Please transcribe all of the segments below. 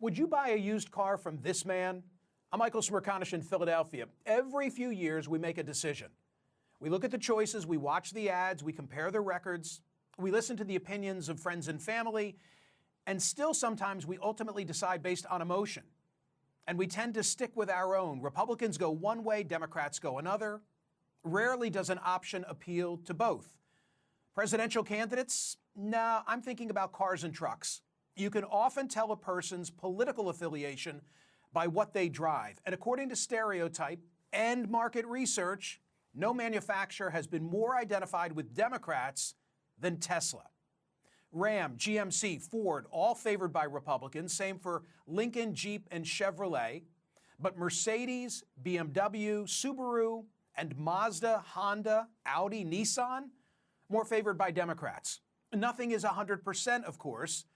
Would you buy a used car from this man? I'm Michael Smerconish in Philadelphia. Every few years, we make a decision. We look at the choices, we watch the ads, we compare the records, we listen to the opinions of friends and family, and still sometimes we ultimately decide based on emotion. And we tend to stick with our own. Republicans go one way, Democrats go another. Rarely does an option appeal to both. Presidential candidates? Nah, I'm thinking about cars and trucks. You can often tell a person's political affiliation by what they drive. And according to Stereotype and market research, no manufacturer has been more identified with Democrats than Tesla. Ram, GMC, Ford, all favored by Republicans. Same for Lincoln, Jeep, and Chevrolet. But Mercedes, BMW, Subaru, and Mazda, Honda, Audi, Nissan, more favored by Democrats. Nothing is 100%, of course.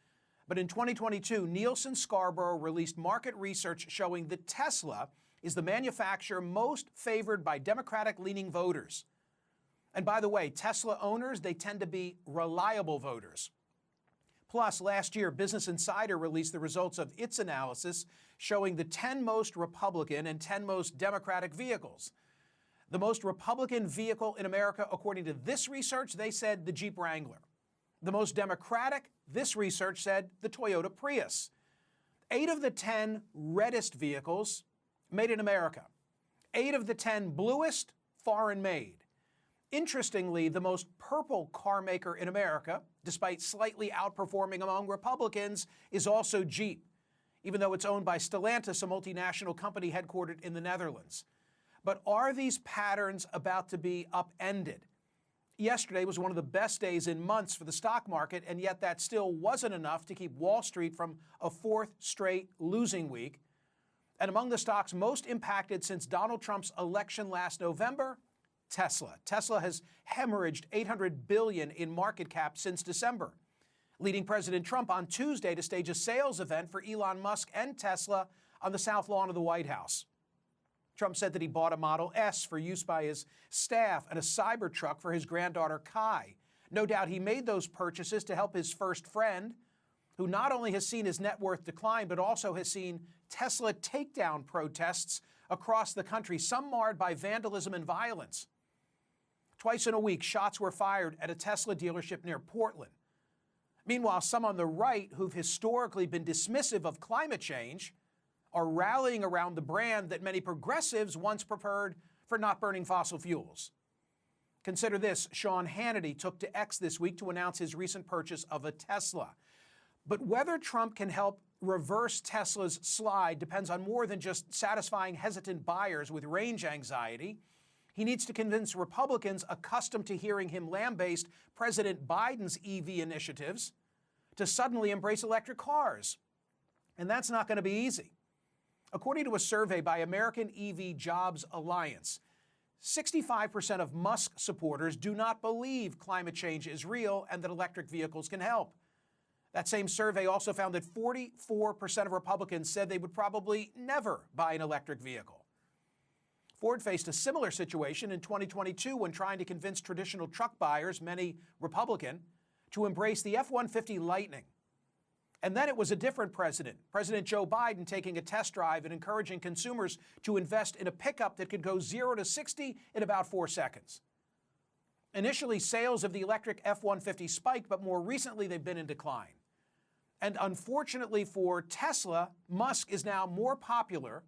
But in 2022, Nielsen Scarborough released market research showing that Tesla is the manufacturer most favored by Democratic-leaning voters. And by the way, Tesla owners, they tend to be reliable voters. Plus, last year, Business Insider released the results of its analysis showing the 10 most Republican and 10 most Democratic vehicles. The most Republican vehicle in America, according to this research, they said the Jeep Wrangler. The most Democratic, this research said the Toyota Prius. 8 of the 10 reddest vehicles made in America. 8 of the 10 bluest, foreign made. Interestingly, the most purple car maker in America, despite slightly outperforming among Republicans, is also Jeep, even though it's owned by Stellantis, a multinational company headquartered in the Netherlands. But are these patterns about to be upended? Yesterday was one of the best days in months for the stock market, and yet that still wasn't enough to keep Wall Street from a 4th straight losing week. And among the stocks most impacted since Donald Trump's election last November, Tesla. Tesla has hemorrhaged $800 billion in market cap since December, leading President Trump on Tuesday to stage a sales event for Elon Musk and Tesla on the South Lawn of the White House. Trump said that he bought a Model S for use by his staff and a Cybertruck for his granddaughter Kai. No doubt he made those purchases to help his first friend, who not only has seen his net worth decline, but also has seen Tesla takedown protests across the country, some marred by vandalism and violence. Twice in a week, shots were fired at a Tesla dealership near Portland. Meanwhile, some on the right, who've historically been dismissive of climate change, are rallying around the brand that many progressives once preferred for not burning fossil fuels. Consider this, Sean Hannity took to X this week to announce his recent purchase of a Tesla. But whether Trump can help reverse Tesla's slide depends on more than just satisfying hesitant buyers with range anxiety. He needs to convince Republicans accustomed to hearing him lambaste President Biden's EV initiatives to suddenly embrace electric cars. And that's not going to be easy. According to a survey by American EV Jobs Alliance, 65% of Musk supporters do not believe climate change is real and that electric vehicles can help. That same survey also found that 44% of Republicans said they would probably never buy an electric vehicle. Ford faced a similar situation in 2022 when trying to convince traditional truck buyers, many Republican, to embrace the F-150 Lightning. And then it was a different president, President Joe Biden, taking a test drive and encouraging consumers to invest in a pickup that could go 0 to 60 in about 4 seconds. Initially, sales of the electric F-150 spiked, but more recently they've been in decline. And unfortunately for Tesla, Musk is now more popular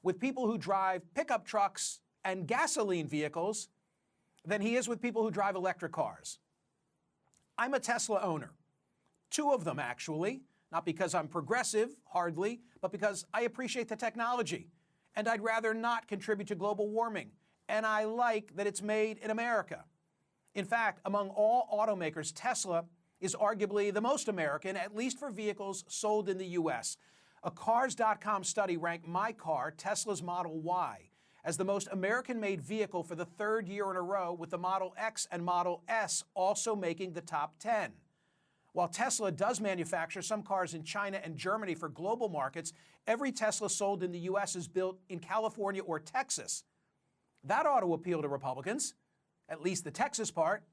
with people who drive pickup trucks and gasoline vehicles than he is with people who drive electric cars. I'm a Tesla owner. 2 of them, actually. Not because I'm progressive, hardly, but because I appreciate the technology. And I'd rather not contribute to global warming. And I like that it's made in America. In fact, among all automakers, Tesla is arguably the most American, at least for vehicles sold in the U.S. A Cars.com study ranked my car, Tesla's Model Y, as the most American-made vehicle for the 3rd year in a row, with the Model X and Model S also making the top 10. While Tesla does manufacture some cars in China and Germany for global markets, every Tesla sold in the U.S. is built in California or Texas. That ought to appeal to Republicans, at least the Texas part.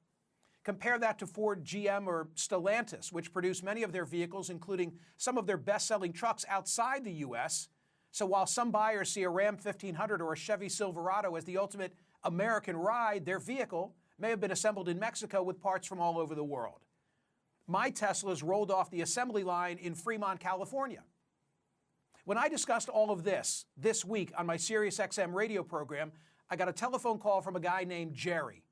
Compare that to Ford, GM, or Stellantis, which produce many of their vehicles, including some of their best-selling trucks outside the U.S. So while some buyers see a Ram 1500 or a Chevy Silverado as the ultimate American ride, their vehicle may have been assembled in Mexico with parts from all over the world. My Teslas rolled off the assembly line in Fremont, California. When I discussed all of this week on my SiriusXM radio program, I got a telephone call from a guy named Jerry.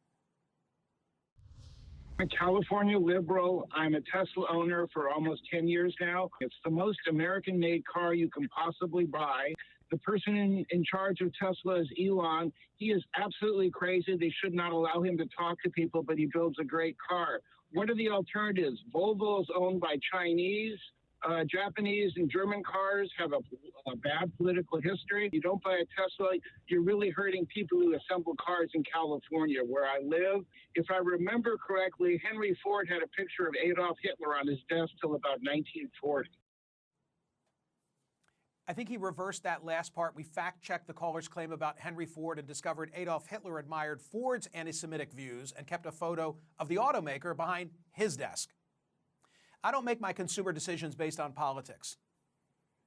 I'm a California liberal. I'm a Tesla owner for almost 10 years now. It's the most American-made car you can possibly buy. The person in charge of Tesla is Elon. He is absolutely crazy. They should not allow him to talk to people, but he builds a great car. What are the alternatives? Volvo is owned by Chinese. Japanese and German cars have a bad political history. You don't buy a Tesla, you're really hurting people who assemble cars in California, where I live. If I remember correctly, Henry Ford had a picture of Adolf Hitler on his desk till about 1940. I think he reversed that last part. We fact-checked the caller's claim about Henry Ford and discovered Adolf Hitler admired Ford's anti-Semitic views and kept a photo of the automaker behind his desk. I don't make my consumer decisions based on politics.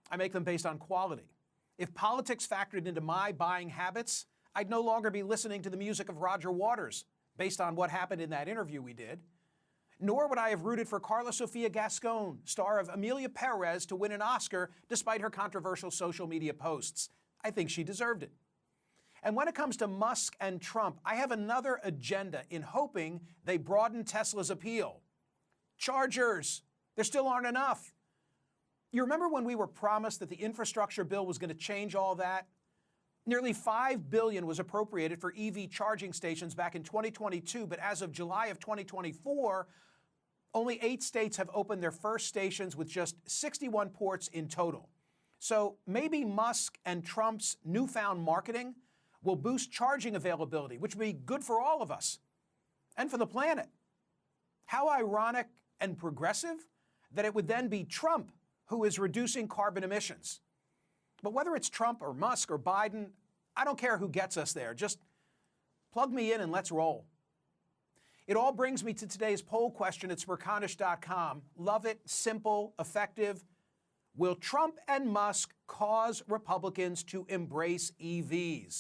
I make them based on quality. If politics factored into my buying habits, I'd no longer be listening to the music of Roger Waters based on what happened in that interview we did. Nor would I have rooted for Carla Sofia Gascon, star of Amelia Perez, to win an Oscar despite her controversial social media posts. I think she deserved it. And when it comes to Musk and Trump, I have another agenda in hoping they broaden Tesla's appeal. Chargers, there still aren't enough. You remember when we were promised that the infrastructure bill was going to change all that? Nearly $5 billion was appropriated for EV charging stations back in 2022, but as of July of 2024, only 8 states have opened their first stations with just 61 ports in total. So maybe Musk and Trump's newfound marketing will boost charging availability, which would be good for all of us and for the planet. How ironic and progressive that it would then be Trump who is reducing carbon emissions. But whether it's Trump or Musk or Biden, I don't care who gets us there. Just plug me in and let's roll. It all brings me to today's poll question at Smerconish.com. Love it, simple, effective. Will Trump and Musk cause Republicans to embrace EVs?